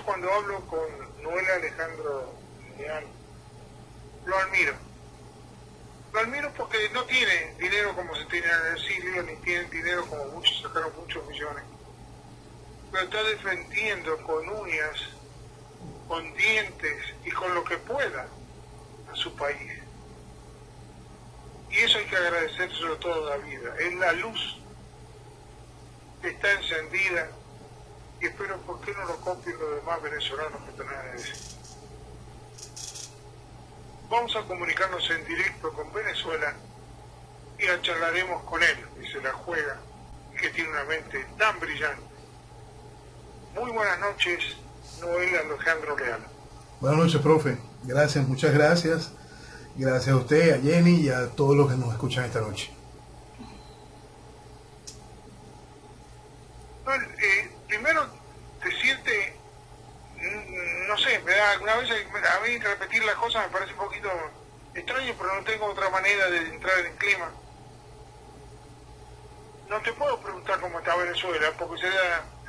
cuando hablo con Noel Alejandro Leal, lo admiro. Lo admiro porque no tiene dinero como se tiene en el exilio, ni tiene dinero como muchos sacaron muchos millones. Pero está defendiendo con uñas, con dientes y con lo que pueda a su país. Y eso hay que agradecérselo toda la vida. Es la luz que está encendida y espero por qué no lo copien los demás venezolanos que están en ese. Vamos a comunicarnos en directo con Venezuela y la charlaremos con él, que se la juega y que tiene una mente tan brillante. Muy buenas noches, Noel Alejandro Leal. Buenas noches, profe. Gracias, muchas gracias. Gracias a usted, a Jenny y a todos los que nos escuchan esta noche. Primero, decirte, no sé, me da alguna vez a mí repetir las cosas me parece un poquito extraño, pero no tengo otra manera de entrar en clima. No te puedo preguntar cómo está Venezuela, porque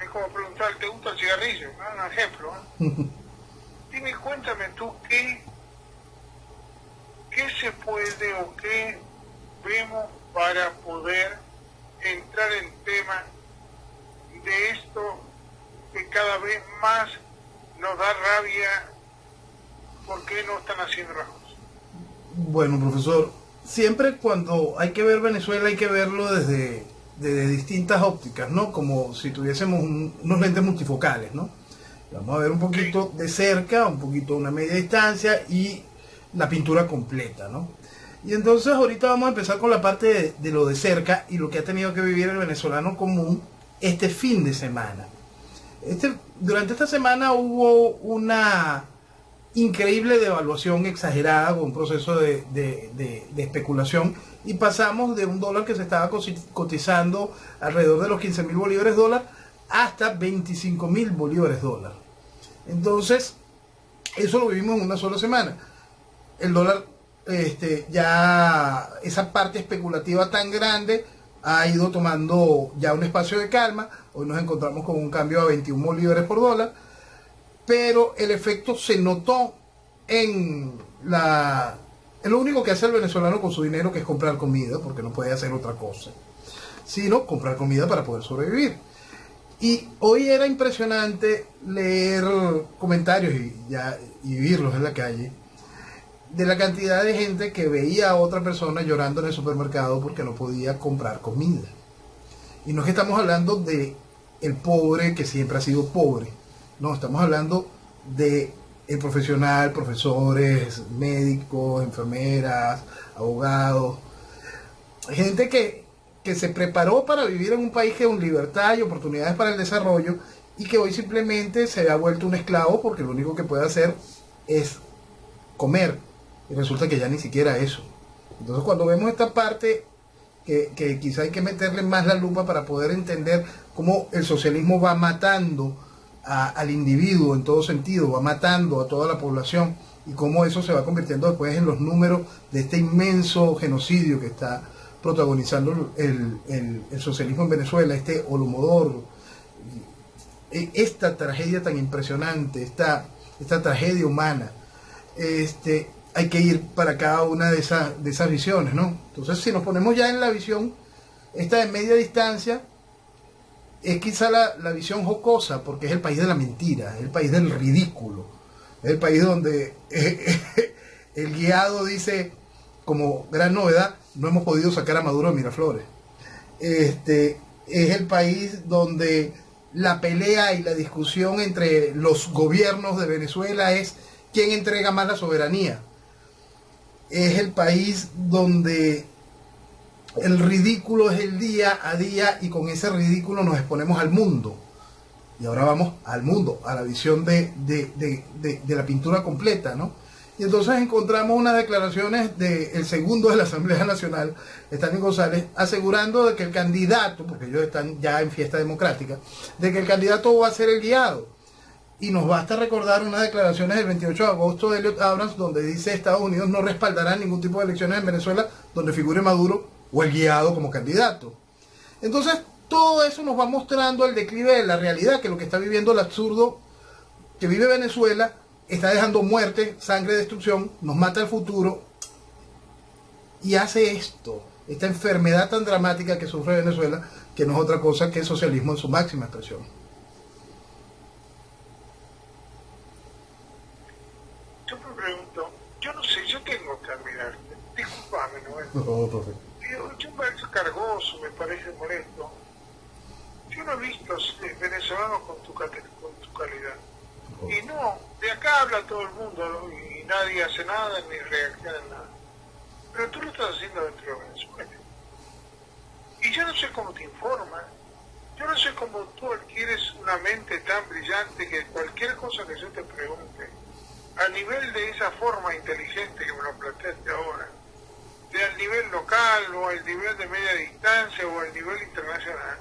es como preguntar, ¿te gusta el cigarrillo? ¿No? Un ejemplo. Dime, cuéntame tú qué se puede o qué vemos para poder entrar en tema de esto que cada vez más nos da rabia. ¿Por qué no están haciendo las cosas? Bueno, profesor, siempre cuando hay que ver Venezuela hay que verlo desde distintas ópticas, ¿no? Como si tuviésemos unos lentes multifocales, ¿no? Vamos a ver un poquito de cerca, un poquito a una media distancia y la pintura completa, ¿no? Y entonces ahorita vamos a empezar con la parte de lo de cerca y lo que ha tenido que vivir el venezolano común este fin de semana. Durante esta semana hubo una increíble devaluación exagerada con un proceso de especulación y pasamos de un dólar que se estaba cotizando alrededor de los 15.000 bolívares dólar hasta 25.000 bolívares dólar. Entonces, eso lo vivimos en una sola semana. El dólar, ya esa parte especulativa tan grande ha ido tomando ya un espacio de calma. Hoy nos encontramos con un cambio a 21 bolívares por dólar, pero el efecto se notó en lo único que hace el venezolano con su dinero, que es comprar comida, porque no puede hacer otra cosa, sino comprar comida para poder sobrevivir. Y hoy era impresionante leer comentarios y vivirlos en la calle, de la cantidad de gente que veía a otra persona llorando en el supermercado porque no podía comprar comida. Y no es que estamos hablando de el pobre que siempre ha sido pobre, no, estamos hablando de el profesional, profesores, médicos, enfermeras, abogados, gente que se preparó para vivir en un país con libertad y oportunidades para el desarrollo y que hoy simplemente se ha vuelto un esclavo porque lo único que puede hacer es comer. Y resulta que ya ni siquiera eso. Entonces cuando vemos esta parte que quizá hay que meterle más la lupa para poder entender cómo el socialismo va matando al individuo en todo sentido, va matando a toda la población y cómo eso se va convirtiendo después en los números de este inmenso genocidio que está protagonizando el socialismo en Venezuela, este Holodomor, esta tragedia tan impresionante, esta tragedia humana. Hay que ir para cada una de esas visiones, ¿no? Entonces, si nos ponemos ya en la visión, esta de media distancia, es quizá la visión jocosa, porque es el país de la mentira, es el país del ridículo, es el país donde el guiado dice, como gran novedad, no hemos podido sacar a Maduro de Miraflores. Es el país donde la pelea y la discusión entre los gobiernos de Venezuela es quién entrega más la soberanía. Es el país donde el ridículo es el día a día y con ese ridículo nos exponemos al mundo. Y ahora vamos al mundo, a la visión de la pintura completa, ¿no? Y entonces encontramos unas declaraciones del segundo de la Asamblea Nacional, Stanley González, asegurando de que el candidato, porque ellos están ya en fiesta democrática, de que el candidato va a ser el guiado. Y nos basta recordar unas declaraciones del 28 de agosto de Elliot Abrams, donde dice Estados Unidos no respaldará ningún tipo de elecciones en Venezuela donde figure Maduro o el guiado como candidato. Entonces, todo eso nos va mostrando el declive de la realidad, que lo que está viviendo el absurdo que vive Venezuela está dejando muerte, sangre, destrucción, nos mata el futuro y hace esto, esta enfermedad tan dramática que sufre Venezuela, que no es otra cosa que el socialismo en su máxima expresión. Yo me pregunto, yo no sé, yo tengo que admirarte, disculpame, ¿no? No, profe. Yo me parece cargoso, me parece molesto. Yo no he visto venezolanos con tu calidad. Y no, de acá habla todo el mundo, ¿no? Y nadie hace nada ni reacciona en nada. Pero tú lo estás haciendo dentro de Venezuela. Y yo no sé cómo te informan. Yo no sé cómo tú adquieres una mente tan brillante que cualquier cosa que yo te pregunte, a nivel de esa forma inteligente que me lo planteaste ahora, de al nivel local o al nivel de media distancia o al nivel internacional,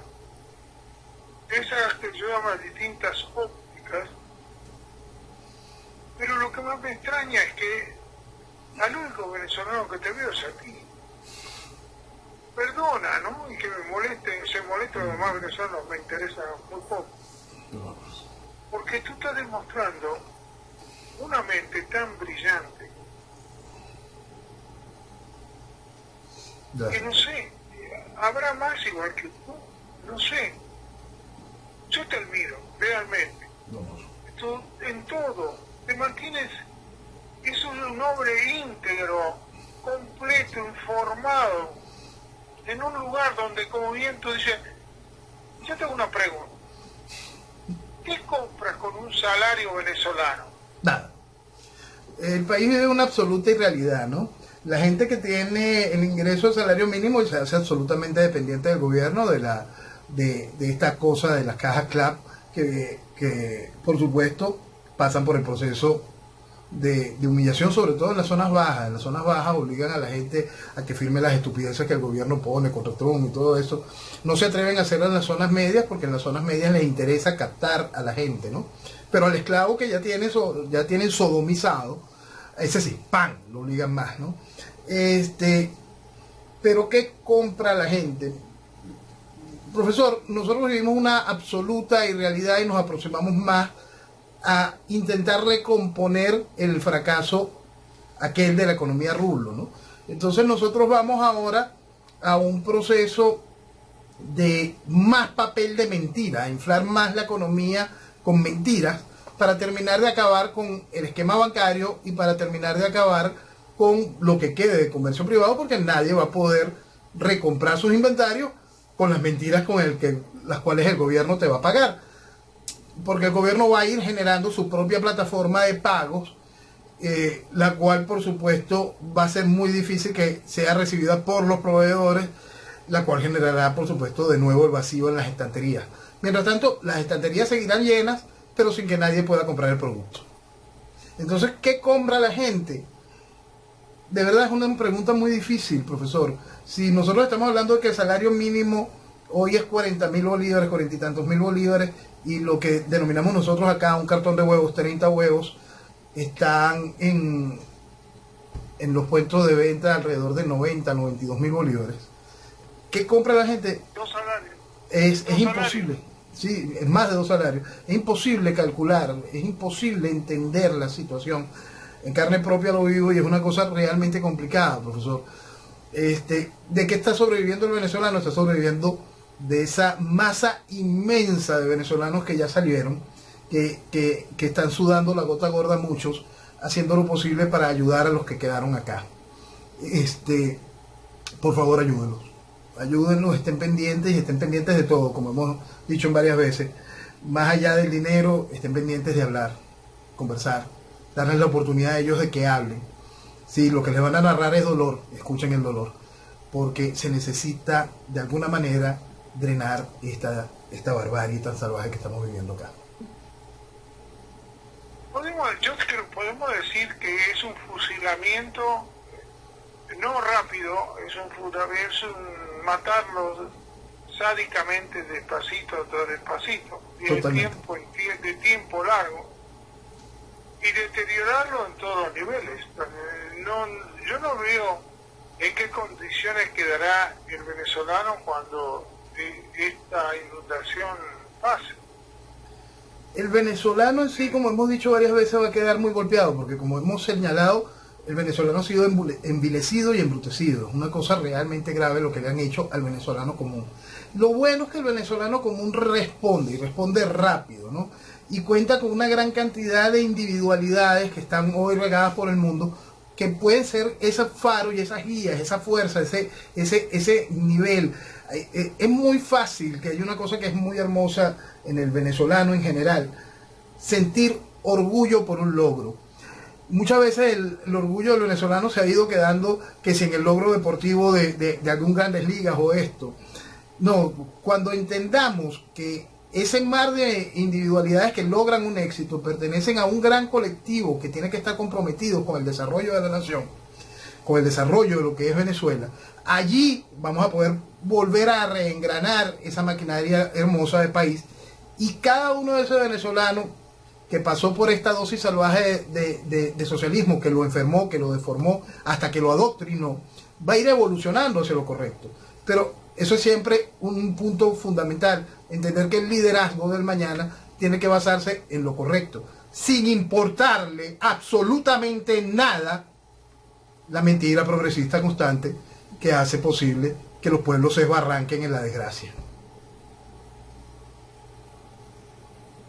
esas que yo llamo distintas ópticas. Pero lo que más me extraña es que al único venezolano que te veo es a ti. Perdona, ¿no? Y que me moleste, se moleste a los demás venezolanos, me interesa muy poco. Porque tú estás demostrando una mente tan brillante que no sé, habrá más igual que tú, no sé. Yo te admiro, realmente. Tú, en todo, te mantienes, es un hombre íntegro, completo, informado, en un lugar donde, como bien tú dices, yo tengo una pregunta. ¿Qué compras con un salario venezolano? Nada. El país vive una absoluta irrealidad, ¿no? La gente que tiene el ingreso al salario mínimo se hace absolutamente dependiente del gobierno, de esta cosa de las cajas CLAP, que por supuesto pasan por el proceso de humillación, sobre todo en las zonas bajas. En las zonas bajas obligan a la gente a que firme las estupideces que el gobierno pone contra Trump y todo eso. No se atreven a hacerlo en las zonas medias porque en las zonas medias les interesa captar a la gente, ¿no? Pero al esclavo que ya tienen sodomizado, ese sí, pan, lo obligan más, ¿no? Pero ¿qué compra la gente? Profesor, nosotros vivimos una absoluta irrealidad y nos aproximamos más a intentar recomponer el fracaso aquel de la economía rublo, ¿no? Entonces nosotros vamos ahora a un proceso de más papel de mentira, a inflar más la economía con mentiras para terminar de acabar con el esquema bancario y para terminar de acabar con lo que quede de comercio privado, porque nadie va a poder recomprar sus inventarios con las mentiras las cuales el gobierno te va a pagar. Porque el gobierno va a ir generando su propia plataforma de pagos, la cual por supuesto va a ser muy difícil que sea recibida por los proveedores, la cual generará por supuesto de nuevo el vacío en las estanterías. Mientras tanto, las estanterías seguirán llenas, pero sin que nadie pueda comprar el producto. Entonces, ¿qué compra la gente? De verdad es una pregunta muy difícil, profesor. Si nosotros estamos hablando de que el salario mínimo hoy es 40.000 bolívares, 40 y tantos mil bolívares, y lo que denominamos nosotros acá un cartón de huevos, 30 huevos, están en los puestos de venta alrededor de 90, 92 mil bolívares. ¿Qué compra la gente? 2 salarios. Es imposible. Sí, es más de 2 salarios. Es imposible calcular, es imposible entender la situación. En carne propia lo vivo y es una cosa realmente complicada, profesor. ¿De qué está sobreviviendo el venezolano? Está sobreviviendo de esa masa inmensa de venezolanos que ya salieron, que están sudando la gota gorda muchos, haciendo lo posible para ayudar a los que quedaron acá. Por favor, ayúdenlos, estén pendientes de todo, como hemos dicho en varias veces. Más allá del dinero, estén pendientes de hablar, conversar, darles la oportunidad a ellos de que hablen. Si lo que les van a narrar es dolor, escuchen el dolor, porque se necesita de alguna manera drenar esta barbarie tan salvaje que estamos viviendo acá. Yo creo que podemos decir que es un fusilamiento no rápido, es un matarlos sádicamente despacito tras despacito, y de tiempo largo, y deteriorarlo en todos los niveles. Yo no veo en qué condiciones quedará el venezolano cuando esta inundación pase. El venezolano en sí, como hemos dicho varias veces, va a quedar muy golpeado, porque como hemos señalado, el venezolano ha sido envilecido y embrutecido. Es una cosa realmente grave lo que le han hecho al venezolano común. Lo bueno es que el venezolano común responde, y responde rápido, ¿no? Y cuenta con una gran cantidad de individualidades que están hoy regadas por el mundo, que pueden ser ese faro y esas guías, esa fuerza, ese nivel. Es muy fácil, que hay una cosa que es muy hermosa en el venezolano en general, sentir orgullo por un logro. Muchas veces el orgullo del venezolano se ha ido quedando que si en el logro deportivo de algún Grandes Ligas o esto. No, cuando entendamos que ese mar de individualidades que logran un éxito pertenecen a un gran colectivo que tiene que estar comprometido con el desarrollo de la nación, con el desarrollo de lo que es Venezuela, allí vamos a poder volver a reengranar esa maquinaria hermosa del país, y cada uno de esos venezolanos que pasó por esta dosis salvaje de socialismo, que lo enfermó, que lo deformó, hasta que lo adoctrinó, va a ir evolucionando hacia lo correcto. Pero eso es siempre un punto fundamental, entender que el liderazgo del mañana tiene que basarse en lo correcto, sin importarle absolutamente nada la mentira progresista constante que hace posible que los pueblos se esbarranquen en la desgracia.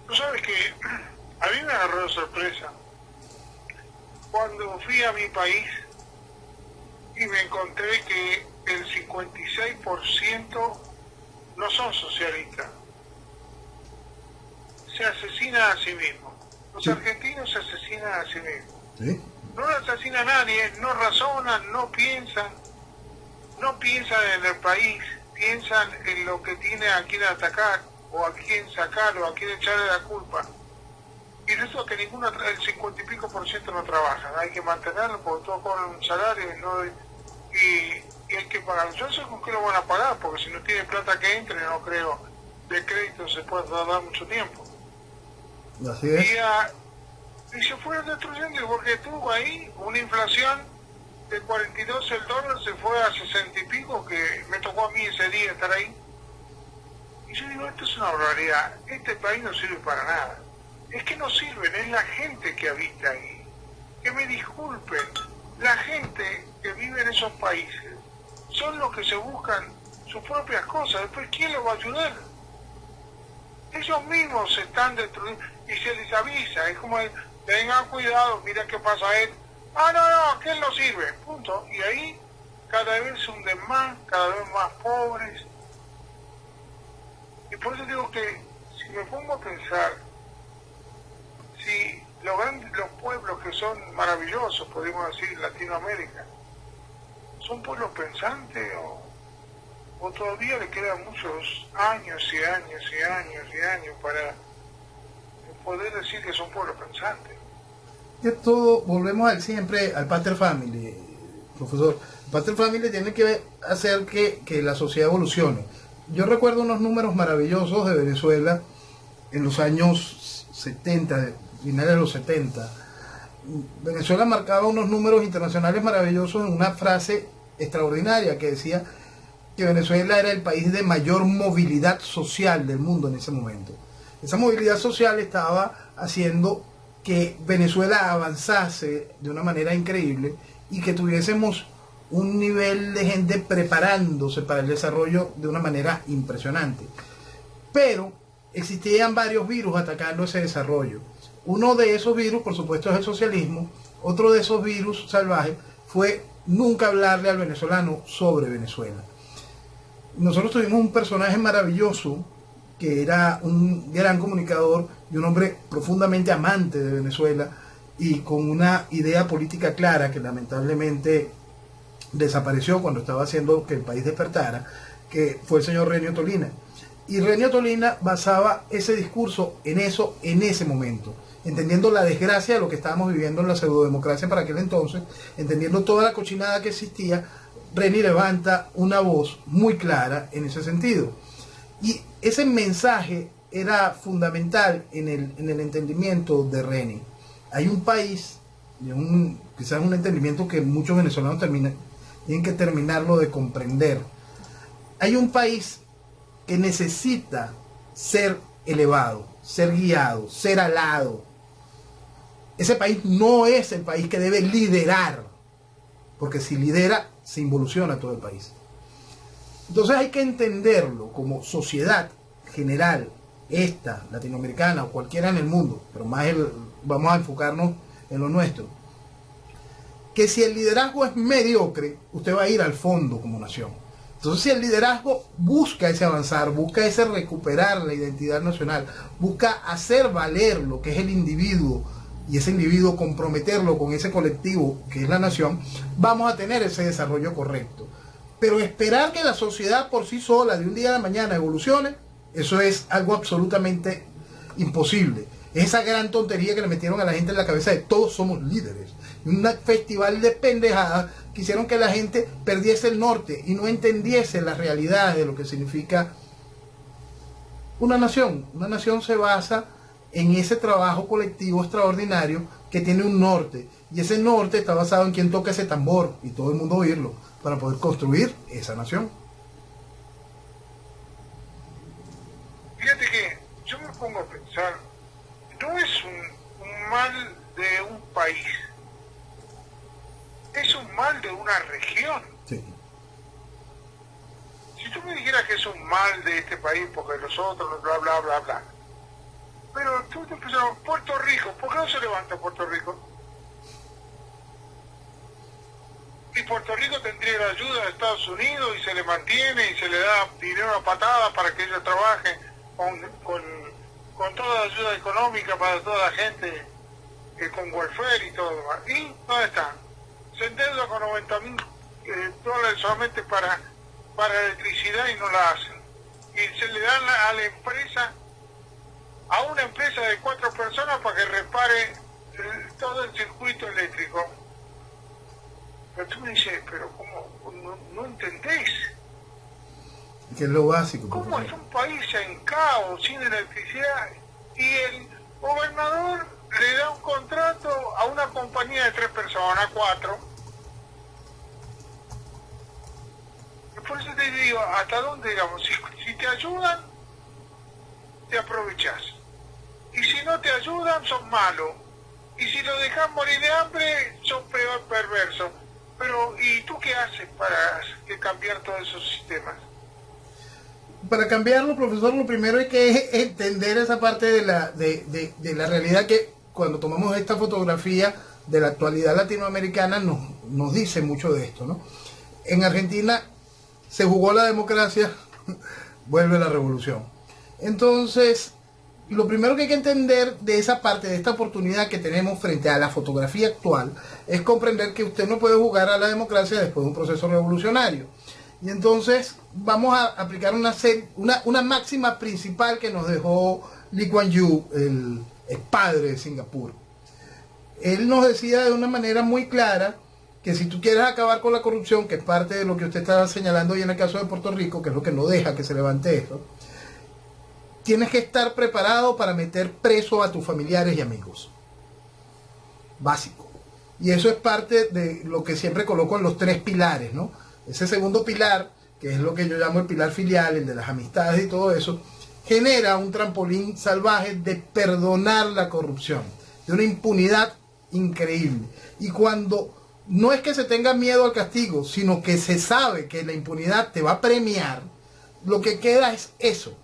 Tú sabes que a mí me agarró de sorpresa cuando fui a mi país y me encontré que el 56% no son socialistas. Se asesina a sí mismo. Los argentinos se asesinan a sí mismos. ¿Sí? No lo asesina a nadie, no razonan, no piensan en el país, piensan en lo que tiene a quien atacar, o a quien sacar, o a quien echarle la culpa. Y resulta que el 50 y pico % no trabajan. Hay que mantenerlo porque todos cobran un salario y hay que pagarlo. Yo no sé con qué lo van a pagar, porque si no tiene plata que entre, no creo, de crédito se puede tardar mucho tiempo. Así es. Y se fueron destruyendo, porque tuvo ahí una inflación de 42 el dólar, se fue a 60 y pico, que me tocó a mí ese día estar ahí. Y yo digo, esto es una barbaridad, este país no sirve para nada. Es que no sirven, es la gente que habita ahí. Que me disculpen, la gente que vive en esos países son los que se buscan sus propias cosas. Después, ¿quién los va a ayudar? Ellos mismos se están destruyendo y se les avisa. Es como, tengan cuidado, mira qué pasa a él. No, aquel no sirve, punto. Y ahí cada vez se hunden más, cada vez más pobres. Y por eso digo que si me pongo a pensar, si los pueblos que son maravillosos, podemos decir, Latinoamérica, ¿son pueblos pensantes o todavía le quedan muchos años y años y años y años para poder decir que son pueblos pensantes? Esto volvemos siempre al pater family, profesor. El pater family tiene que hacer que la sociedad evolucione. Yo recuerdo unos números maravillosos de Venezuela en los años 70, finales de los 70. Venezuela marcaba unos números internacionales maravillosos en una frase extraordinaria que decía que Venezuela era el país de mayor movilidad social del mundo en ese momento. Esa movilidad social estaba haciendo que Venezuela avanzase de una manera increíble y que tuviésemos un nivel de gente preparándose para el desarrollo de una manera impresionante. Pero existían varios virus atacando ese desarrollo. Uno de esos virus, por supuesto, es el socialismo. Otro de esos virus salvajes fue nunca hablarle al venezolano sobre Venezuela. Nosotros tuvimos un personaje maravilloso que era un gran comunicador y un hombre profundamente amante de Venezuela y con una idea política clara que lamentablemente desapareció cuando estaba haciendo que el país despertara, que fue el señor Renio Tolina. Y Renio Tolina basaba ese discurso en eso, en ese momento, entendiendo la desgracia de lo que estábamos viviendo en la pseudodemocracia para aquel entonces, entendiendo toda la cochinada que existía. Reni levanta una voz muy clara en ese sentido. Y ese mensaje era fundamental en el entendimiento de Reni. Hay un país, quizás un entendimiento que muchos venezolanos tienen que terminarlo de comprender. Hay un país que necesita ser elevado, ser guiado, ser alado. Ese país no es el país que debe liderar, porque si lidera, se involuciona todo el país. Entonces hay que entenderlo como sociedad general, esta, latinoamericana o cualquiera en el mundo, pero vamos a enfocarnos en lo nuestro, que si el liderazgo es mediocre, usted va a ir al fondo como nación. Entonces, si el liderazgo busca ese avanzar, busca ese recuperar la identidad nacional, busca hacer valer lo que es el individuo, y ese individuo comprometerlo con ese colectivo que es la nación, vamos a tener ese desarrollo correcto. Pero esperar que la sociedad por sí sola, de un día a la mañana, evolucione, eso es algo absolutamente imposible. Es esa gran tontería que le metieron a la gente en la cabeza de todos somos líderes. Un festival de pendejadas que hicieron que la gente perdiese el norte y no entendiese las realidades de lo que significa una nación. Una nación se basa en ese trabajo colectivo extraordinario que tiene un norte. Y ese norte está basado en quien toca ese tambor y todo el mundo oírlo para poder construir esa nación. Fíjate que yo me pongo a pensar, no es un mal de un país, es un mal de una región. Sí. Si tú me dijeras que es un mal de este país porque los otros, bla, bla, bla, bla. Pero tú te empiezas, Puerto Rico, ¿por qué no se levanta Puerto Rico? Y Puerto Rico tendría la ayuda de Estados Unidos y se le mantiene y se le da dinero a patada para que ellos trabajen con toda la ayuda económica para toda la gente, con welfare y todo lo demás. ¿Y dónde están? Se endeuda con $90,000 solamente para electricidad y no la hacen. Y se le dan a la empresa, a una empresa de 4 personas para que repare todo el circuito eléctrico. Pero tú me dices, pero ¿cómo? No entendéis. Que es lo básico. ¿Cómo es un país en caos, sin electricidad, y el gobernador le da un contrato a una compañía de 3 personas, 4? Por eso te digo, ¿hasta dónde, digamos? Si te ayudan, te aprovechas. Y si no te ayudan, son malos. Y si lo dejas morir de hambre, son peor perversos. Pero, ¿y tú qué haces para cambiar todos esos sistemas? Para cambiarlo, profesor, lo primero hay que entender esa parte de la realidad que cuando tomamos esta fotografía de la actualidad latinoamericana nos dice mucho de esto, ¿no? En Argentina se jugó la democracia, vuelve la revolución. Entonces, lo primero que hay que entender de esa parte, de esta oportunidad que tenemos frente a la fotografía actual, es comprender que usted no puede jugar a la democracia después de un proceso revolucionario. Y entonces vamos a aplicar una máxima principal que nos dejó Lee Kuan Yew, el padre de Singapur. Él nos decía de una manera muy clara que si tú quieres acabar con la corrupción, que es parte de lo que usted estaba señalando hoy en el caso de Puerto Rico, que es lo que no deja que se levante esto, tienes que estar preparado para meter preso a tus familiares y amigos. Básico. Y eso es parte de lo que siempre coloco en los 3 pilares, ¿no? Ese segundo pilar, que es lo que yo llamo el pilar filial, el de las amistades y todo eso, genera un trampolín salvaje de perdonar la corrupción, de una impunidad increíble. Y cuando no es que se tenga miedo al castigo, sino que se sabe que la impunidad te va a premiar, lo que queda es eso.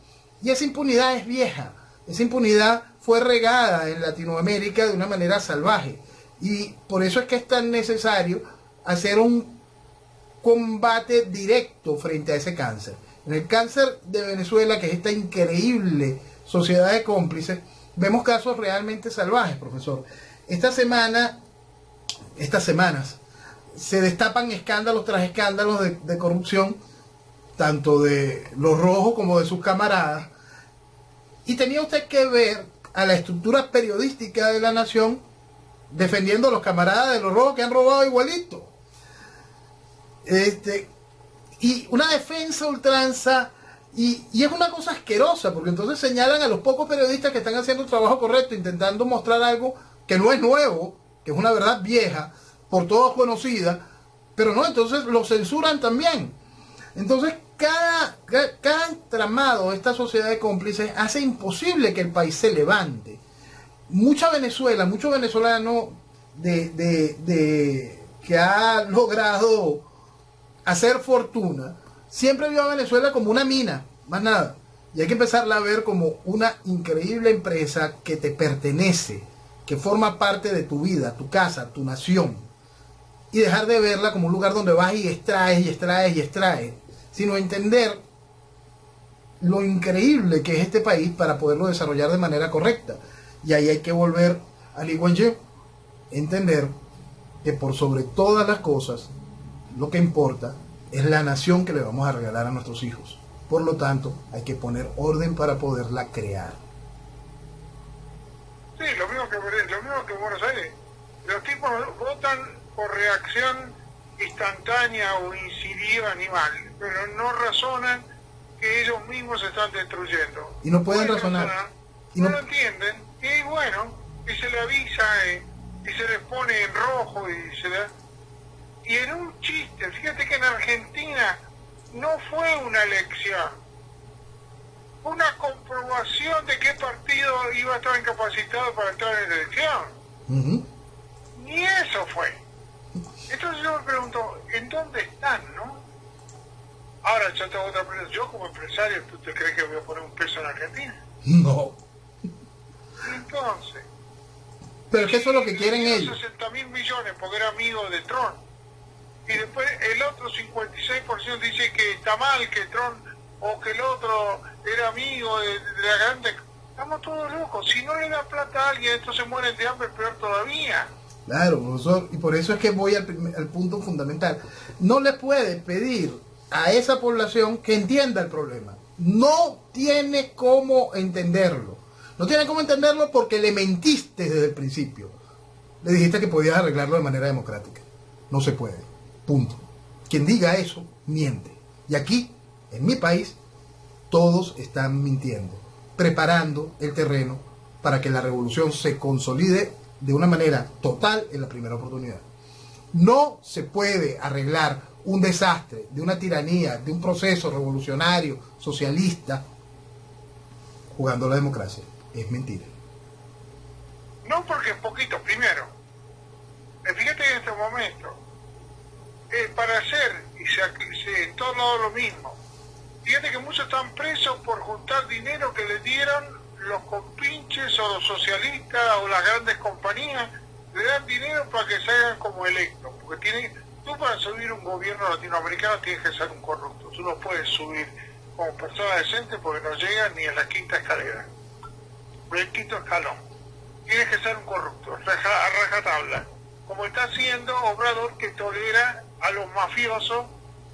Y esa impunidad es vieja, esa impunidad fue regada en Latinoamérica de una manera salvaje. Y por eso es que es tan necesario hacer un combate directo frente a ese cáncer. En el cáncer de Venezuela, que es esta increíble sociedad de cómplices, vemos casos realmente salvajes, profesor. Estas semanas, se destapan escándalos tras escándalos de corrupción, tanto de los rojos como de sus camaradas. Y tenía usted que ver a la estructura periodística de la nación defendiendo a los camaradas de los rojos que han robado igualito. Y una defensa ultranza, y es una cosa asquerosa, porque entonces señalan a los pocos periodistas que están haciendo el trabajo correcto, intentando mostrar algo que no es nuevo, que es una verdad vieja, por todos conocida, pero no, entonces lo censuran también. Entonces, cada entramado de esta sociedad de cómplices hace imposible que el país se levante. Mucho venezolano que ha logrado hacer fortuna, siempre vio a Venezuela como una mina, más nada. Y hay que empezarla a ver como una increíble empresa que te pertenece, que forma parte de tu vida, tu casa, tu nación. Y dejar de verla como un lugar donde vas y extraes, sino entender lo increíble que es este país para poderlo desarrollar de manera correcta. Y ahí hay que volver a Lee Kuan Yew, entender que por sobre todas las cosas, lo que importa es la nación que le vamos a regalar a nuestros hijos. Por lo tanto, hay que poner orden para poderla crear. Sí, lo mismo que Buenos Aires. Los tipos votan por reacción instantánea o incidiva animal, pero no razonan que ellos mismos se están destruyendo. Y no pueden razonar. No lo entienden, y bueno, y se le avisa, y se les pone en rojo, y en un chiste, fíjate que en Argentina no fue una elección, fue una comprobación de qué partido iba a estar incapacitado para entrar en la elección. Ni eso fue. Entonces yo me pregunto, ¿en dónde están, no? Ahora yo tengo otra pregunta. Yo como empresario, ¿tú te crees que voy a poner un peso en Argentina? No. Entonces... Pero es que eso es lo que quieren ellos. 60.000 millones porque era amigo de Trump. Y después el otro 56% dice que está mal que Trump o que el otro era amigo de la grande. Estamos todos locos. Si no le da plata a alguien, entonces mueren de hambre, peor todavía. Claro, profesor, y por eso es que voy al punto fundamental. No le puede pedir a esa población que entienda el problema. No tiene cómo entenderlo. No tiene cómo entenderlo porque le mentiste desde el principio. Le dijiste que podías arreglarlo de manera democrática. No se puede. Punto. Quien diga eso, miente. Y aquí, en mi país, todos están mintiendo, preparando el terreno para que la revolución se consolide de una manera total en la primera oportunidad. No se puede arreglar un desastre de una tiranía, de un proceso revolucionario, socialista, jugando la democracia. Es mentira. No, porque es poquito. Primero, fíjate que en este momento, para hacer, en todos lados lo mismo, fíjate que muchos están presos por juntar dinero que les dieron los compinches o los socialistas o las grandes compañías, le dan dinero para que se hagan como electos, porque tú para subir un gobierno latinoamericano tienes que ser un corrupto, tú no puedes subir como persona decente porque no llegas ni a la quinta escalera, el quinto escalón, tienes que ser un corrupto, a rajatabla, como está haciendo Obrador, que tolera a los mafiosos,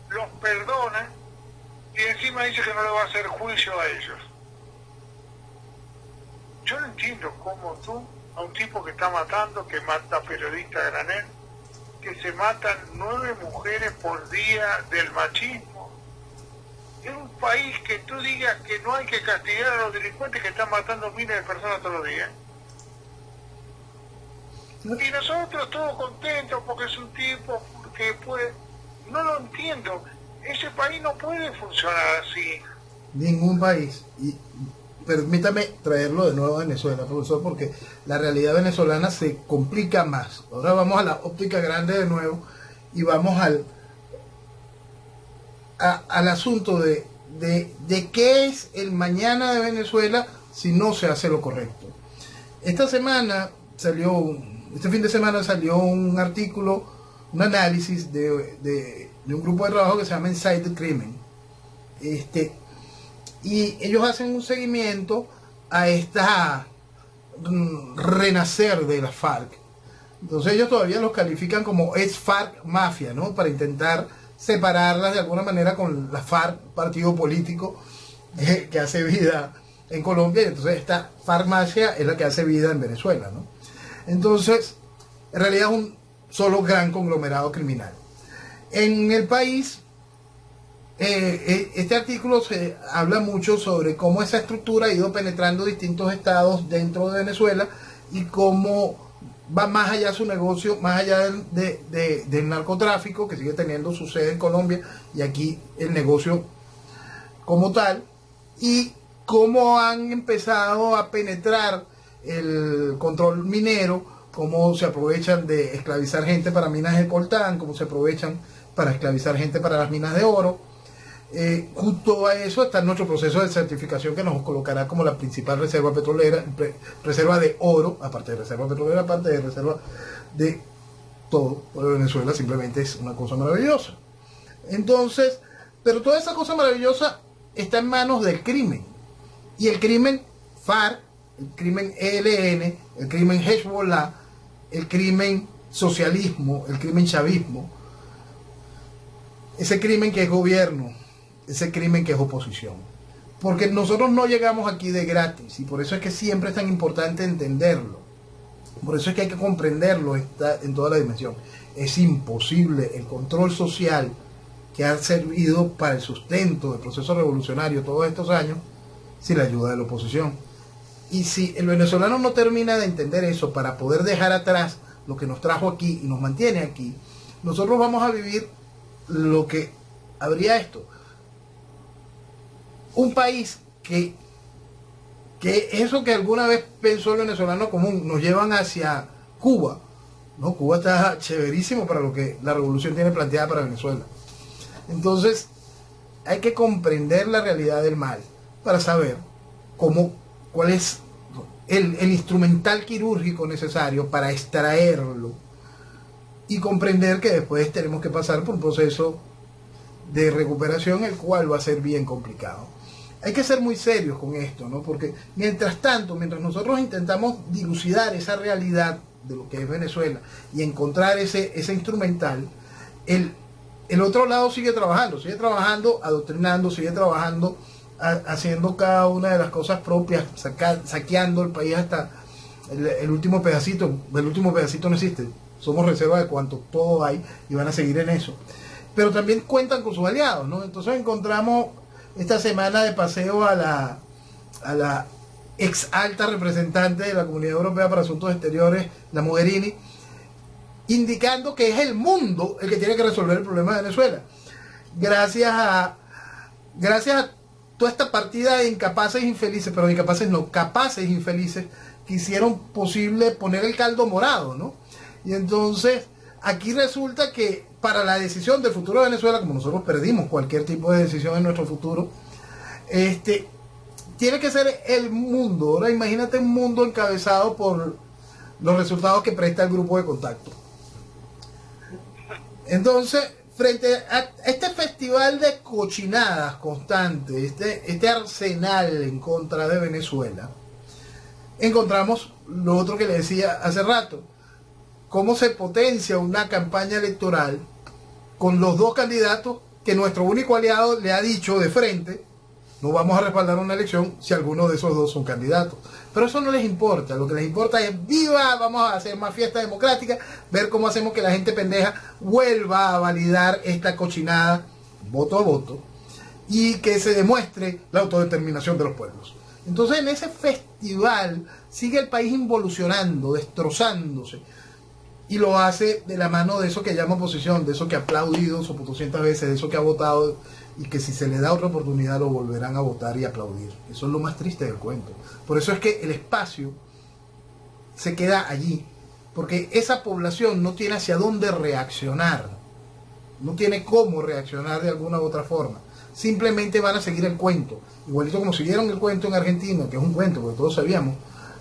los perdona y encima dice que no le va a hacer juicio a ellos. Yo no entiendo cómo tú, a un tipo que está matando, que mata periodistas a granel, que se matan 9 mujeres por día del machismo, en un país que tú digas que no hay que castigar a los delincuentes que están matando miles de personas todos los días. Y nosotros todos contentos porque es un tipo que puede... No lo entiendo. Ese país no puede funcionar así. Ningún país. Y permítame traerlo de nuevo a Venezuela, profesor, porque la realidad venezolana se complica más. Ahora vamos a la óptica grande de nuevo y vamos al asunto de qué es el mañana de Venezuela si no se hace lo correcto. Este fin de semana salió un artículo, un análisis de un grupo de trabajo que se llama Inside the Crimen. Y ellos hacen un seguimiento a esta renacer de la FARC. Entonces ellos todavía los califican como ex FARC mafia, ¿no? Para intentar separarlas de alguna manera con la FARC, partido político que hace vida en Colombia, y entonces esta FARC mafia es la que hace vida en Venezuela, ¿no? Entonces, en realidad es un solo gran conglomerado criminal. En el país, este artículo se habla mucho sobre cómo esa estructura ha ido penetrando distintos estados dentro de Venezuela y cómo va más allá su negocio, más allá del narcotráfico, que sigue teniendo su sede en Colombia, y aquí el negocio como tal, y cómo han empezado a penetrar el control minero, cómo se aprovechan de esclavizar gente para minas de coltán, cómo se aprovechan para esclavizar gente para las minas de oro. Junto a eso está nuestro proceso de certificación que nos colocará como la principal reserva petrolera, reserva de oro, aparte de reserva petrolera, aparte de reserva de todo. Venezuela simplemente es una cosa maravillosa. Entonces, pero toda esa cosa maravillosa está en manos del crimen. Y el crimen FARC, el crimen ELN, el crimen Hezbollah, el crimen socialismo, el crimen chavismo, ese crimen que es gobierno, ese crimen que es oposición. Porque nosotros no llegamos aquí de gratis, y por eso es que siempre es tan importante entenderlo. Por eso es que hay que comprenderlo en toda la dimensión. Es imposible el control social que ha servido para el sustento del proceso revolucionario todos estos años sin la ayuda de la oposición. Y si el venezolano no termina de entender eso para poder dejar atrás lo que nos trajo aquí y nos mantiene aquí, nosotros vamos a vivir lo que habría esto. Un país que eso que alguna vez pensó el venezolano común, nos llevan hacia Cuba. No, Cuba está chéverísimo para lo que la revolución tiene planteada para Venezuela. Entonces, hay que comprender la realidad del mal para saber cuál es el instrumental quirúrgico necesario para extraerlo y comprender que después tenemos que pasar por un proceso de recuperación, el cual va a ser bien complicado. Hay que ser muy serios con esto, ¿no? Porque mientras tanto, mientras nosotros intentamos dilucidar esa realidad de lo que es Venezuela y encontrar ese instrumental, el otro lado sigue trabajando, adoctrinando, sigue trabajando, haciendo cada una de las cosas propias, saqueando el país hasta el último pedacito. El último pedacito no existe, somos reserva de cuanto todo hay y van a seguir en eso. Pero también cuentan con sus aliados, ¿no? Entonces encontramos esta semana de paseo a la ex alta representante de la Comunidad Europea para Asuntos Exteriores, la Mogherini, indicando que es el mundo el que tiene que resolver el problema de Venezuela. Gracias a toda esta partida de incapaces e infelices, pero de incapaces no, capaces e infelices, que hicieron posible poner el caldo morado, ¿no? Y entonces, aquí resulta que para la decisión del futuro de Venezuela, como nosotros perdimos cualquier tipo de decisión en nuestro futuro, tiene que ser el mundo. Ahora imagínate un mundo encabezado por los resultados que presta el grupo de contacto. Entonces, frente a este festival de cochinadas constante, este arsenal en contra de Venezuela, encontramos lo otro que le decía hace rato, cómo se potencia una campaña electoral con los dos candidatos que nuestro único aliado le ha dicho de frente: no vamos a respaldar una elección si alguno de esos dos son candidatos. Pero eso no les importa, lo que les importa es: viva, vamos a hacer más fiesta democrática, ver cómo hacemos que la gente pendeja vuelva a validar esta cochinada voto a voto y que se demuestre la autodeterminación de los pueblos. Entonces, en ese festival sigue el país involucionando, destrozándose, y lo hace de la mano de eso que llama oposición, de eso que ha aplaudido 200 veces, de eso que ha votado, y que si se le da otra oportunidad lo volverán a votar y aplaudir. Eso es lo más triste del cuento. Por eso es que el espacio se queda allí, porque esa población no tiene hacia dónde reaccionar, no tiene cómo reaccionar de alguna u otra forma. Simplemente van a seguir el cuento, igualito como siguieron el cuento en Argentina, que es un cuento, porque todos sabíamos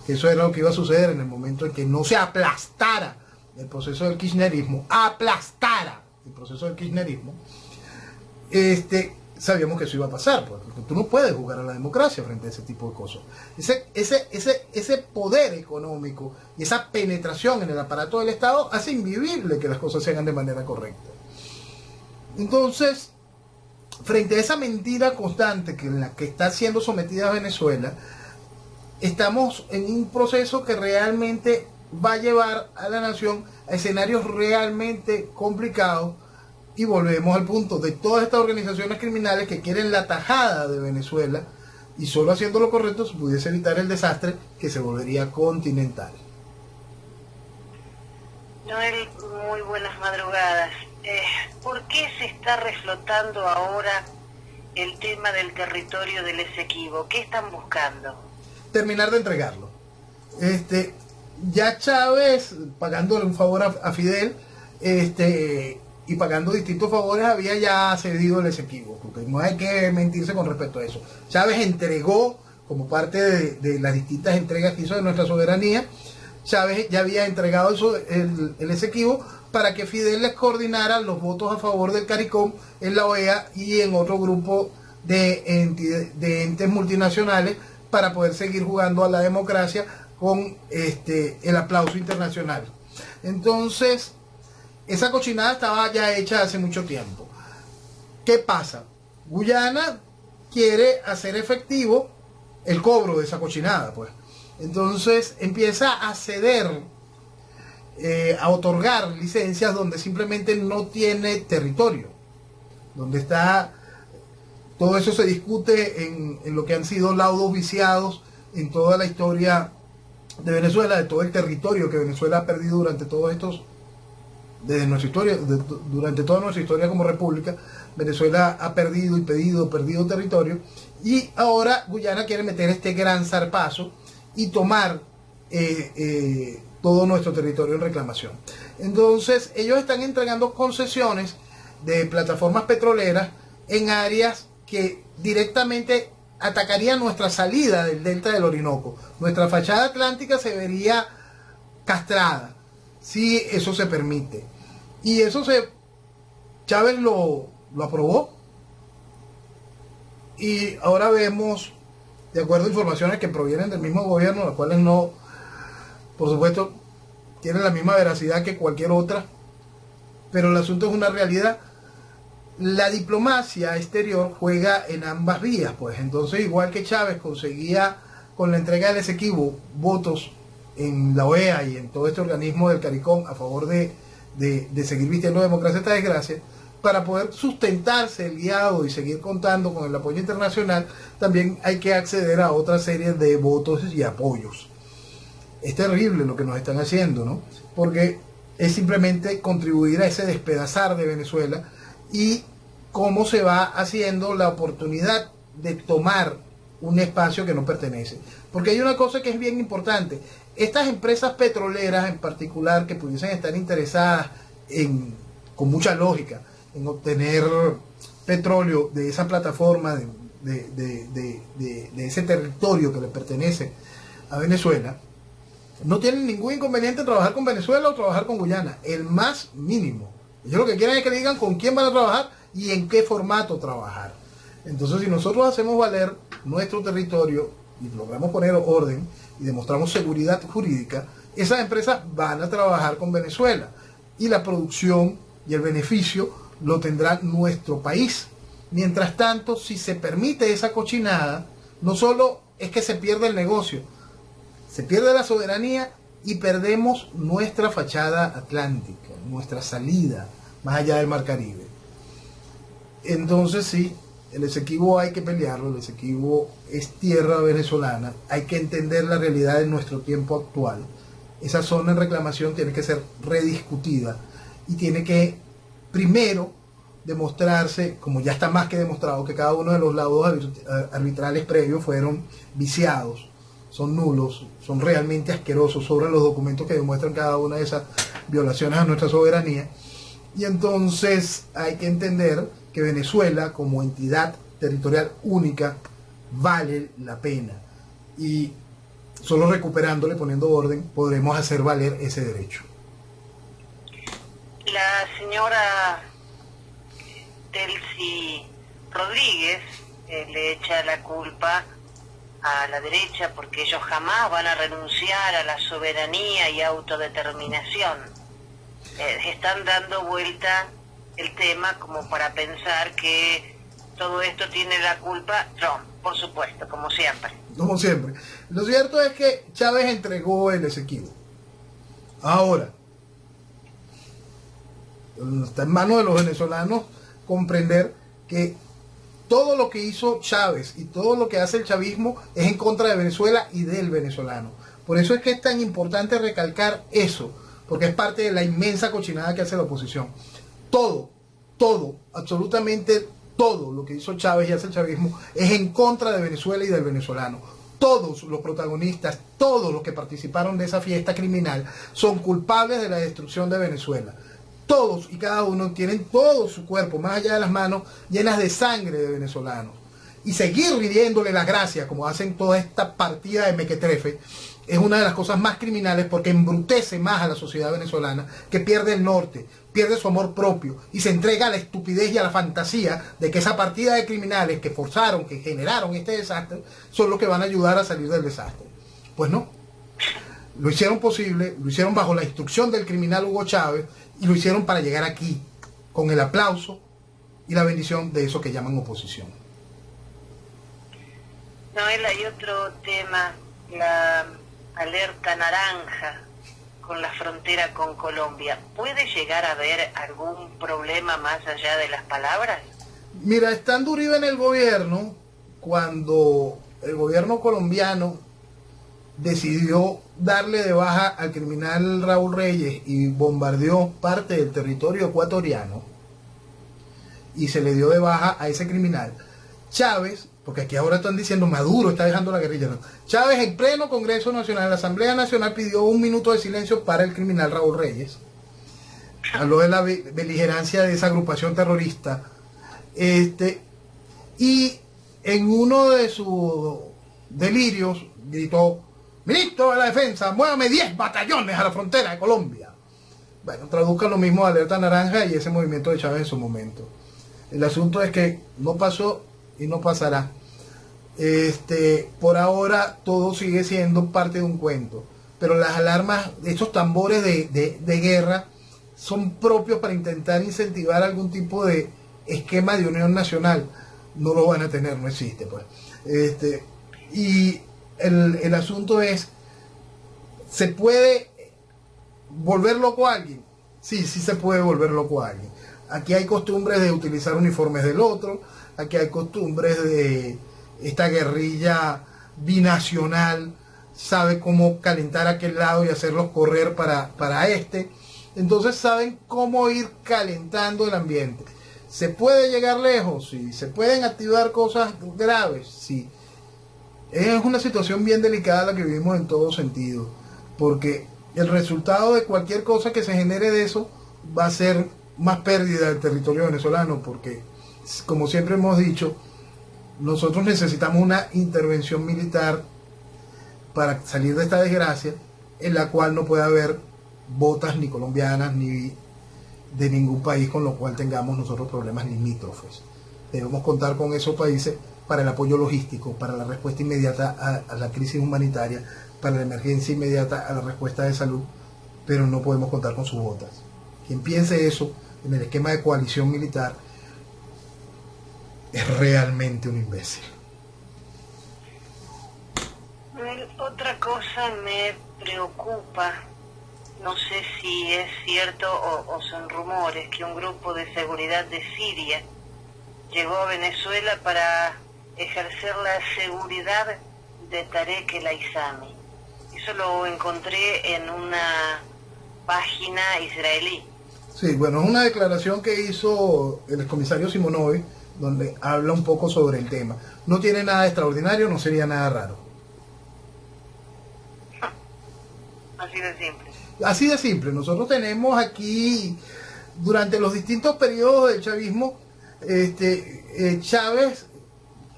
que eso era lo que iba a suceder en el momento en que no se aplastara el proceso del kirchnerismo, sabíamos que eso iba a pasar, porque tú no puedes jugar a la democracia frente a ese tipo de cosas. Ese poder económico y esa penetración en el aparato del Estado hace invivible que las cosas se hagan de manera correcta. Entonces, frente a esa mentira constante en la que está siendo sometida a Venezuela, estamos en un proceso que realmente va a llevar a la nación a escenarios realmente complicados, y volvemos al punto de todas estas organizaciones criminales que quieren la tajada de Venezuela, y solo haciendo lo correcto se pudiese evitar el desastre que se volvería continental. Noel, muy buenas madrugadas. ¿Por qué se está reflotando ahora el tema del territorio del Esequibo? ¿Qué están buscando? Terminar de entregarlo. Ya Chávez, pagándole un favor a Fidel, y pagando distintos favores, había ya cedido el Esequibo, porque no hay que mentirse con respecto a eso. Chávez entregó, como parte de las distintas entregas que hizo de nuestra soberanía, Chávez ya había entregado el Esequibo para que Fidel les coordinara los votos a favor del CARICOM en la OEA y en otro grupo de entes multinacionales para poder seguir jugando a la democracia con el aplauso internacional. Entonces, esa cochinada estaba ya hecha hace mucho tiempo. ¿Qué pasa? Guyana quiere hacer efectivo el cobro de esa cochinada, pues. Entonces empieza a ceder, a otorgar licencias donde simplemente no tiene territorio, donde está, todo eso se discute en lo que han sido laudos viciados en toda la historia de Venezuela, de todo el territorio que Venezuela ha perdido durante todos estos, desde nuestra historia, durante toda nuestra historia como república. Venezuela ha perdido y perdido territorio, y ahora Guyana quiere meter este gran zarpazo y tomar todo nuestro territorio en reclamación. Entonces ellos están entregando concesiones de plataformas petroleras en áreas que directamente atacarían nuestra salida del delta del Orinoco. Nuestra fachada atlántica se vería castrada si eso se permite, y eso Chávez lo aprobó, y ahora vemos, de acuerdo a informaciones que provienen del mismo gobierno, las cuales no, por supuesto, tienen la misma veracidad que cualquier otra, pero el asunto es una realidad. La diplomacia exterior juega en ambas vías, pues. Entonces, igual que Chávez conseguía con la entrega del Esequibo votos en la OEA y en todo este organismo del CARICOM a favor de seguir vistiendo democracia esta desgracia, para poder sustentarse el guiado y seguir contando con el apoyo internacional, también hay que acceder a otra serie de votos y apoyos. Es terrible lo que nos están haciendo, ¿no? Porque es simplemente contribuir a ese despedazar de Venezuela, y cómo se va haciendo la oportunidad de tomar un espacio que no pertenece. Porque hay una cosa que es bien importante. Estas empresas petroleras en particular, que pudiesen estar interesadas con mucha lógica en obtener petróleo de esa plataforma, de ese territorio que le pertenece a Venezuela, no tienen ningún inconveniente en trabajar con Venezuela o trabajar con Guyana, el más mínimo. Ellos lo que quieren es que digan con quién van a trabajar y en qué formato trabajar. Entonces, si nosotros hacemos valer nuestro territorio y logramos poner orden y demostramos seguridad jurídica, esas empresas van a trabajar con Venezuela, y la producción y el beneficio lo tendrá nuestro país. Mientras tanto, si se permite esa cochinada, no solo es que se pierde el negocio, se pierde la soberanía y perdemos nuestra fachada atlántica, nuestra salida más allá del Mar Caribe. Entonces sí, el Esequibo hay que pelearlo, el Esequibo es tierra venezolana, hay que entender la realidad de nuestro tiempo actual. Esa zona en reclamación tiene que ser rediscutida y tiene que primero demostrarse, como ya está más que demostrado, que cada uno de los laudos arbitrales previos fueron viciados, son nulos, son realmente asquerosos sobre los documentos que demuestran cada una de esas violaciones a nuestra soberanía. Y entonces hay que entender que Venezuela como entidad territorial única vale la pena, y solo recuperándole, poniendo orden, podremos hacer valer ese derecho. La señora Delcy Rodríguez le echa la culpa a la derecha porque ellos jamás van a renunciar a la soberanía y autodeterminación. Están dando vuelta el tema como para pensar que todo esto tiene la culpa Trump, por supuesto, como siempre. Como siempre. Lo cierto es que Chávez entregó el Esequibo. Ahora, está en manos de los venezolanos comprender que todo lo que hizo Chávez y todo lo que hace el chavismo es en contra de Venezuela y del venezolano. Por eso es que es tan importante recalcar eso, porque es parte de la inmensa cochinada que hace la oposición. Todo, absolutamente todo lo que hizo Chávez y hace el chavismo es en contra de Venezuela y del venezolano. Todos los protagonistas, todos los que participaron de esa fiesta criminal son culpables de la destrucción de Venezuela. Todos y cada uno tienen todo su cuerpo, más allá de las manos, llenas de sangre de venezolanos. Y seguir riéndole las gracias, como hacen toda esta partida de mequetrefe, es una de las cosas más criminales porque embrutece más a la sociedad venezolana, que pierde el norte, pierde su amor propio y se entrega a la estupidez y a la fantasía de que esa partida de criminales que forzaron, que generaron este desastre, son los que van a ayudar a salir del desastre. Pues no, lo hicieron posible, lo hicieron bajo la instrucción del criminal Hugo Chávez y lo hicieron para llegar aquí, con el aplauso y la bendición de eso que llaman oposición. Noel, hay otro tema, la alerta naranja con la frontera con Colombia. ¿Puede llegar a haber algún problema más allá de las palabras? Mira, estando Uribe en el gobierno, cuando el gobierno colombiano decidió darle de baja al criminal Raúl Reyes y bombardeó parte del territorio ecuatoriano y se le dio de baja a ese criminal, Chávez, porque aquí ahora están diciendo Maduro está dejando la guerrilla, no. Chávez en pleno Congreso Nacional, la Asamblea Nacional pidió 1 minuto de silencio para el criminal Raúl Reyes. Habló de la beligerancia de esa agrupación terrorista. Y en uno de sus delirios gritó: ministro de la Defensa, muévame 10 batallones a la frontera de Colombia. Bueno, traduzcan lo mismo a Alerta Naranja y ese movimiento de Chávez en su momento. El asunto es que no pasó y no pasará. Por ahora todo sigue siendo parte de un cuento, pero las alarmas, estos tambores de guerra son propios para intentar incentivar algún tipo de esquema de unión nacional. No lo van a tener, no existe pues. Y el asunto es, ¿se puede volver loco a alguien? Sí, sí se puede volver loco a alguien. Aquí hay costumbres de utilizar uniformes del otro, aquí hay costumbres de esta guerrilla binacional, sabe cómo calentar a aquel lado y hacerlos correr para este. Entonces saben cómo ir calentando el ambiente. ¿Se puede llegar lejos? Sí. ¿Se pueden activar cosas graves? Sí. Es una situación bien delicada la que vivimos en todo sentido, porque el resultado de cualquier cosa que se genere de eso va a ser más pérdida del territorio venezolano, porque como siempre hemos dicho, nosotros necesitamos una intervención militar para salir de esta desgracia, en la cual no puede haber botas ni colombianas ni de ningún país con lo cual tengamos nosotros problemas limítrofes. Debemos contar con esos países para el apoyo logístico, para la respuesta inmediata a la crisis humanitaria, para la emergencia inmediata a la respuesta de salud, pero no podemos contar con sus botas. Quien piense eso en el esquema de coalición militar es realmente un imbécil. Otra cosa me preocupa, no sé si es cierto o son rumores, que un grupo de seguridad de Siria llegó a Venezuela para ejercer la seguridad de Tarek El Aissami. Eso lo encontré en una página israelí. Sí, bueno, es una declaración que hizo el excomisario Simonovic, donde habla un poco sobre el tema. No tiene nada de extraordinario, no sería nada raro. Así de simple. Así de simple. Nosotros tenemos aquí, durante los distintos periodos del chavismo, Chávez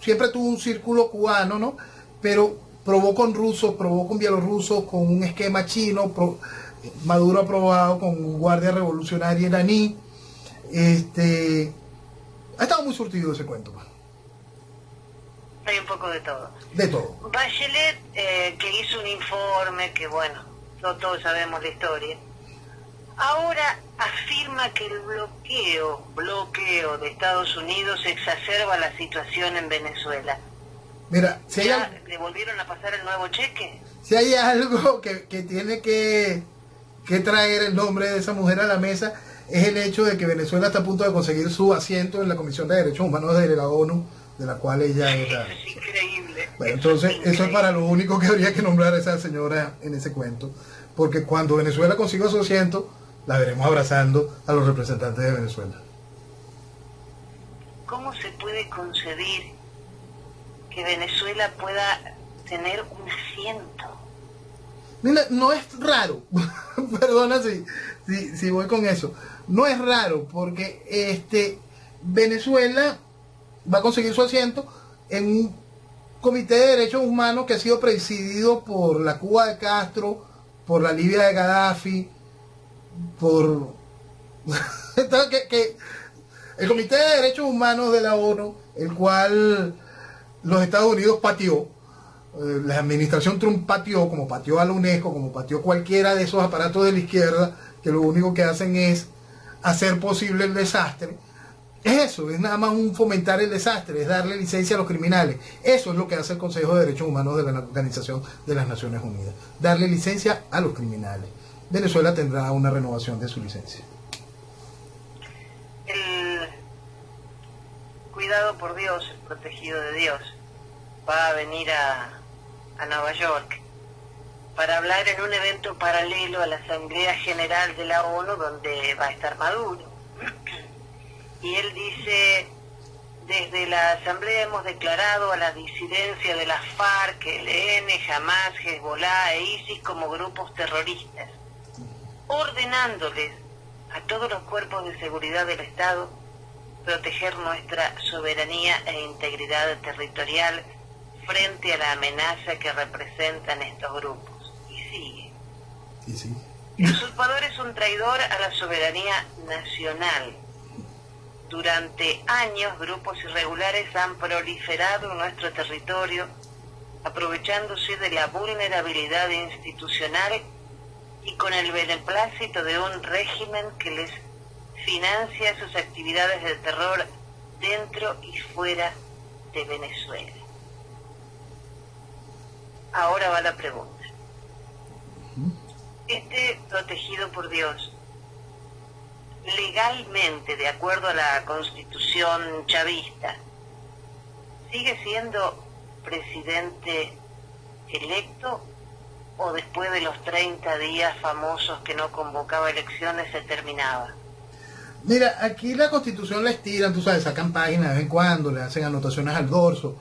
siempre tuvo un círculo cubano, ¿no? Pero probó con rusos, probó con bielorrusos, con un esquema chino, Maduro aprobado con un guardia revolucionario iraní. Ha estado muy surtido ese cuento. Hay un poco de todo. De todo. Bachelet, que hizo un informe, que bueno, no todos sabemos la historia, ahora afirma que el bloqueo de Estados Unidos exacerba la situación en Venezuela. Mira, si hay ¿Ya le volvieron a pasar el nuevo cheque? Si hay algo que tiene que traer el nombre de esa mujer a la mesa, es el hecho de que Venezuela está a punto de conseguir su asiento en la Comisión de Derechos Humanos de la ONU, de la cual ella es la... Es increíble. Bueno, entonces eso es para lo único que habría que nombrar a esa señora en ese cuento, porque cuando Venezuela consiga su asiento, la veremos abrazando a los representantes de Venezuela. ¿cómo se puede concebir que Venezuela pueda tener un asiento? Mira, no es raro, perdona si voy con eso, no es raro porque Venezuela va a conseguir su asiento en un comité de derechos humanos que ha sido presidido por la Cuba de Castro, por la Libia de Gaddafi, por entonces, el comité de derechos humanos de la ONU, el cual los Estados Unidos pateó, la administración Trump pateó, como pateó a la UNESCO, como pateó cualquiera de esos aparatos de la izquierda, que lo único que hacen es hacer posible el desastre. Es eso, es nada más un fomentar el desastre, es darle licencia a los criminales. Eso es lo que hace el Consejo de Derechos Humanos de la Organización de las Naciones Unidas, darle licencia a los criminales. Venezuela tendrá una renovación de su licencia. El cuidado por Dios, el protegido de Dios, va a venir a Nueva York para hablar en un evento paralelo a la Asamblea General de la ONU, donde va a estar Maduro. Y él dice: desde la Asamblea hemos declarado a la disidencia de las FARC, ELN, Hamas, Hezbollah e ISIS como grupos terroristas, ordenándoles a todos los cuerpos de seguridad del Estado proteger nuestra soberanía e integridad territorial frente a la amenaza que representan estos grupos. Y sigue. Y sí. El usurpador es un traidor a la soberanía nacional. Durante años, grupos irregulares han proliferado en nuestro territorio, aprovechándose de la vulnerabilidad institucional y con el beneplácito de un régimen que les financia sus actividades de terror dentro y fuera de Venezuela. Ahora va la pregunta. Este protegido por Dios, legalmente, de acuerdo a la Constitución chavista, ¿sigue siendo presidente electo o después de los 30 días famosos que no convocaba elecciones se terminaba? Mira, aquí la Constitución la estiran, tú sabes, sacan páginas de vez en cuando, le hacen anotaciones al dorso.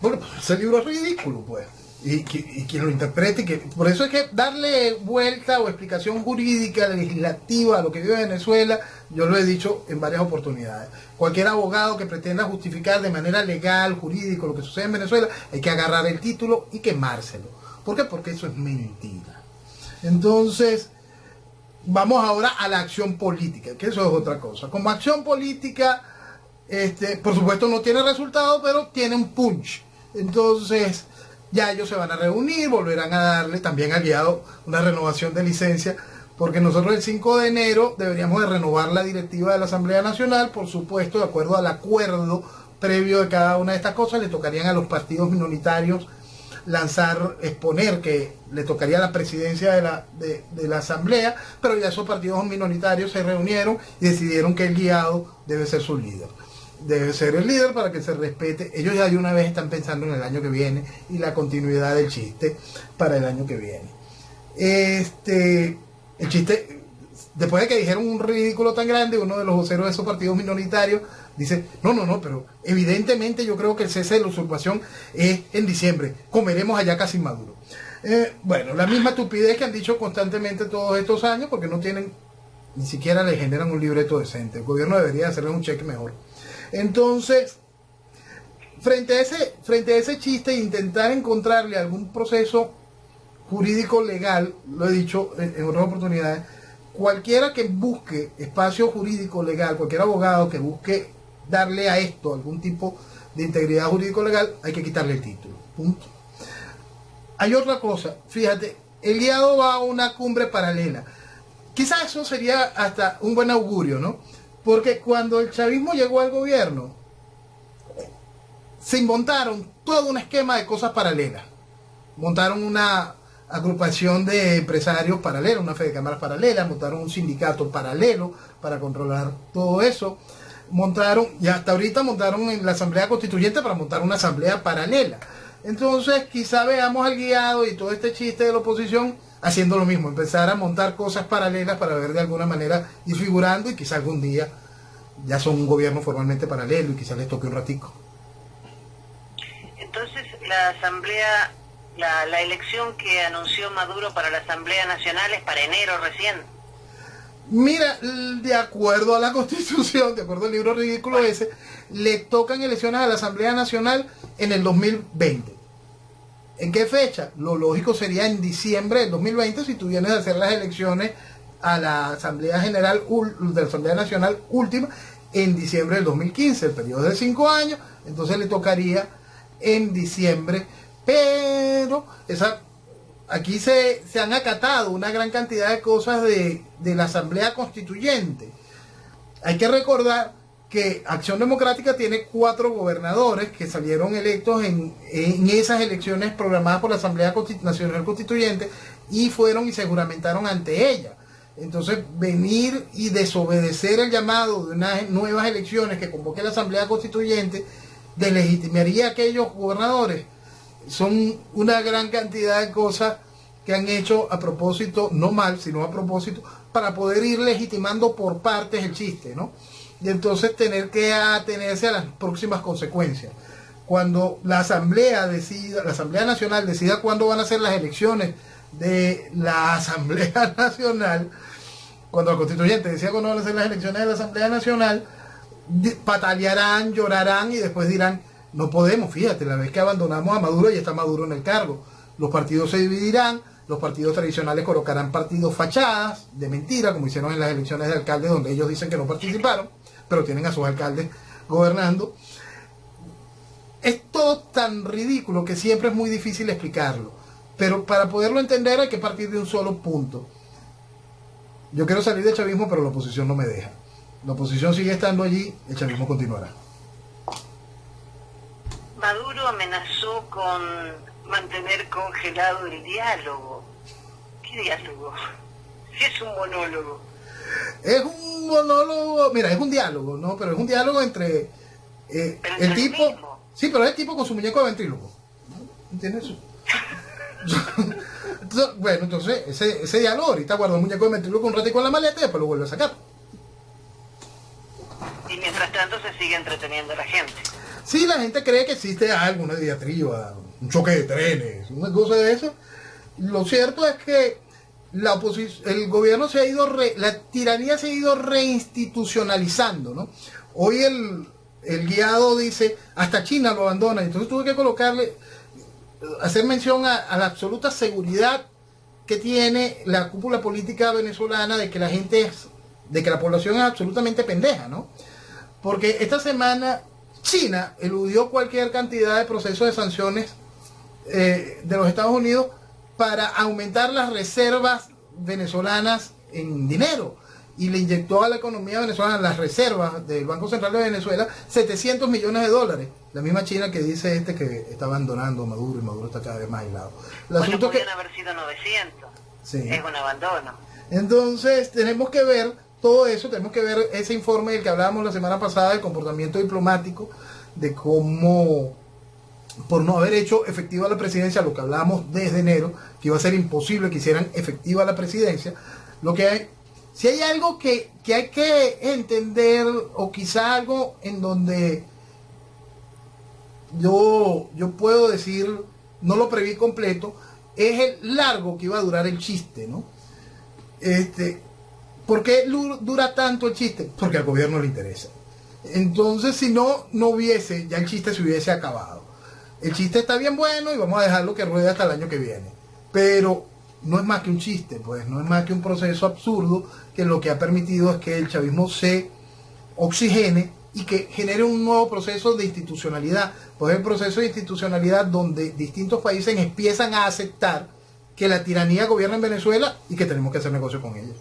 Bueno, pues ese libro es ridículo, pues. Y quien lo interprete, por eso es que darle vuelta o explicación jurídica, legislativa a lo que vive Venezuela, yo lo he dicho en varias oportunidades. Cualquier abogado que pretenda justificar de manera legal, jurídico, lo que sucede en Venezuela, hay que agarrar el título y quemárselo. ¿Por qué? Porque eso es mentira. Entonces, vamos ahora a la acción política, que eso es otra cosa. Como acción política, por supuesto no tiene resultado, pero tiene un punch. Entonces, ya ellos se van a reunir, volverán a darle también al guiado una renovación de licencia, porque nosotros el 5 de enero deberíamos de renovar la directiva de la Asamblea Nacional, por supuesto, de acuerdo al acuerdo previo de cada una de estas cosas. Le tocarían a los partidos minoritarios exponer que le tocaría la presidencia de la Asamblea, pero ya esos partidos minoritarios se reunieron y decidieron que el guiado debe ser su líder. Debe ser el líder para que se respete. Ellos ya de una vez están pensando en el año que viene y la continuidad del chiste para el año que viene. El chiste, después de que dijeron un ridículo tan grande, uno de los voceros de esos partidos minoritarios dice: no, pero evidentemente yo creo que el cese de la usurpación es en diciembre, comeremos hallacas sin Maduro. Bueno, la misma estupidez que han dicho constantemente todos estos años, porque no tienen, ni siquiera le generan un libreto decente. El gobierno debería hacerle un cheque mejor. Entonces, frente a ese chiste, intentar encontrarle algún proceso jurídico legal, lo he dicho en otras oportunidades, cualquiera que busque espacio jurídico legal, cualquier abogado que busque darle a esto algún tipo de integridad jurídico legal, hay que quitarle el título. Punto. Hay otra cosa, fíjate, el guiado va a una cumbre paralela. Quizás eso sería hasta un buen augurio, ¿no? Porque cuando el chavismo llegó al gobierno, se montaron todo un esquema de cosas paralelas. Montaron una agrupación de empresarios paralela, una fe de cámaras paralela, montaron un sindicato paralelo para controlar todo eso. Y hasta ahorita montaron en la Asamblea Constituyente para montar una asamblea paralela. Entonces, quizá veamos al guiado y todo este chiste de la oposición haciendo lo mismo, empezar a montar cosas paralelas para ver de alguna manera ir figurando y quizá algún día ya son un gobierno formalmente paralelo y quizás les toque un ratico. Entonces, la asamblea, la elección que anunció Maduro para la Asamblea Nacional es para enero recién. Mira, de acuerdo a la Constitución, de acuerdo al libro ridículo ese, le tocan elecciones a la Asamblea Nacional en el 2020. ¿En qué fecha? Lo lógico sería en diciembre del 2020 si tú vienes a hacer las elecciones a la Asamblea General de la Asamblea Nacional última en diciembre del 2015, el periodo de 5 años, entonces le tocaría en diciembre, pero aquí se han acatado una gran cantidad de cosas de la Asamblea Constituyente. Hay que recordar que Acción Democrática tiene 4 gobernadores que salieron electos en esas elecciones programadas por la Asamblea Nacional Constituyente y fueron y se juramentaron ante ella. Entonces, venir y desobedecer el llamado de unas nuevas elecciones que convoque la Asamblea Constituyente deslegitimaría a aquellos gobernadores. Son una gran cantidad de cosas que han hecho a propósito, no mal, sino a propósito, para poder ir legitimando por partes el chiste, ¿no? Y entonces tener que atenerse a las próximas consecuencias. Cuando la Asamblea Nacional decida cuándo van a ser las elecciones de la Asamblea Nacional, cuando la Constituyente decida cuándo van a ser las elecciones de la Asamblea Nacional, patalearán, llorarán y después dirán, no podemos, fíjate, la vez que abandonamos a Maduro ya está Maduro en el cargo. Los partidos se dividirán, los partidos tradicionales colocarán partidos fachadas de mentira, como hicieron en las elecciones de alcaldes donde ellos dicen que no participaron, pero tienen a sus alcaldes gobernando. Es todo tan ridículo que siempre es muy difícil explicarlo, pero para poderlo entender hay que partir de un solo punto. Yo quiero salir del chavismo, pero la oposición no me deja. La oposición sigue estando allí, el chavismo continuará. Maduro amenazó con mantener congelado el diálogo. ¿Qué diálogo? Si es un monólogo. Es un monólogo, mira, es un diálogo, ¿no? Pero es un diálogo entre el tipo... Mismo. Sí, pero es el tipo con su muñeco de ventrílogo. ¿Entiendes eso? Entonces, bueno, entonces ese diálogo ahorita guarda el muñeco de ventrílogo un ratico en la maleta y después lo vuelve a sacar. Y mientras tanto se sigue entreteniendo a la gente. Sí, la gente cree que existe algo, una diatriba, un choque de trenes, una cosa de eso. Lo cierto es que el gobierno se ha ido, la tiranía se ha ido reinstitucionalizando, ¿no? Hoy el guiado dice, hasta China lo abandona, entonces tuve que hacer mención a la absoluta seguridad que tiene la cúpula política venezolana de que de que la población es absolutamente pendeja, ¿no? Porque esta semana China eludió cualquier cantidad de procesos de sanciones de los Estados Unidos para aumentar las reservas venezolanas en dinero y le inyectó a la economía venezolana, las reservas del Banco Central de Venezuela, 700 millones de dólares. La misma China que dice que está abandonando a Maduro y Maduro está cada vez más aislado. Bueno, podrían haber sido 900. Sí. Es un abandono. Entonces tenemos que ver todo eso, tenemos que ver ese informe del que hablábamos la semana pasada del comportamiento diplomático, de cómo, por no haber hecho efectiva la presidencia, lo que hablábamos desde enero, que iba a ser imposible que hicieran efectiva la presidencia, lo que hay, si hay algo que hay que entender, o quizá algo en donde yo puedo decir, no lo preví completo, es el largo que iba a durar el chiste, ¿no? ¿Por qué dura tanto el chiste? Porque al gobierno le interesa. Entonces, si no hubiese, ya el chiste se hubiese acabado. El chiste está bien bueno y vamos a dejarlo que ruede hasta el año que viene. Pero no es más que un chiste, pues, no es más que un proceso absurdo que lo que ha permitido es que el chavismo se oxigene y que genere un nuevo proceso de institucionalidad. Pues el proceso de institucionalidad donde distintos países empiezan a aceptar que la tiranía gobierna en Venezuela y que tenemos que hacer negocio con ella.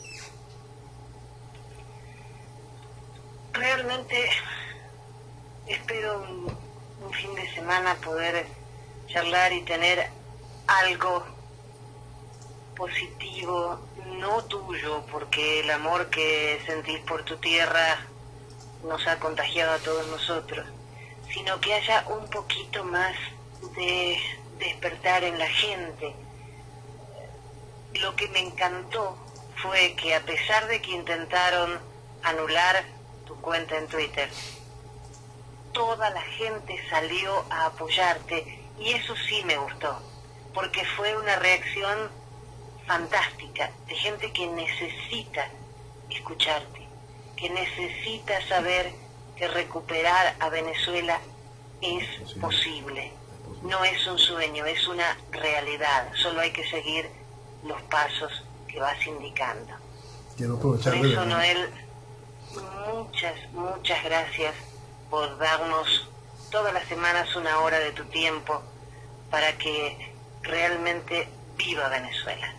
Realmente espero un fin de semana poder charlar y tener algo positivo, no tuyo, porque el amor que sentís por tu tierra nos ha contagiado a todos nosotros, sino que haya un poquito más de despertar en la gente. Lo que me encantó fue que a pesar de que intentaron anular tu cuenta en Twitter, toda la gente salió a apoyarte y eso sí me gustó, porque fue una reacción fantástica de gente que necesita escucharte, que necesita saber que recuperar a Venezuela es posible. No es un sueño, es una realidad. Solo hay que seguir los pasos que vas indicando. Quiero aprovechar Por eso, de Noel, muchas gracias por darnos todas las semanas una hora de tu tiempo para que realmente viva Venezuela.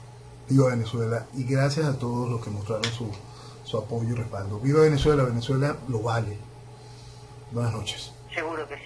Viva Venezuela, y gracias a todos los que mostraron su apoyo y respaldo. Viva Venezuela, Venezuela lo vale. Buenas noches. Seguro que sí.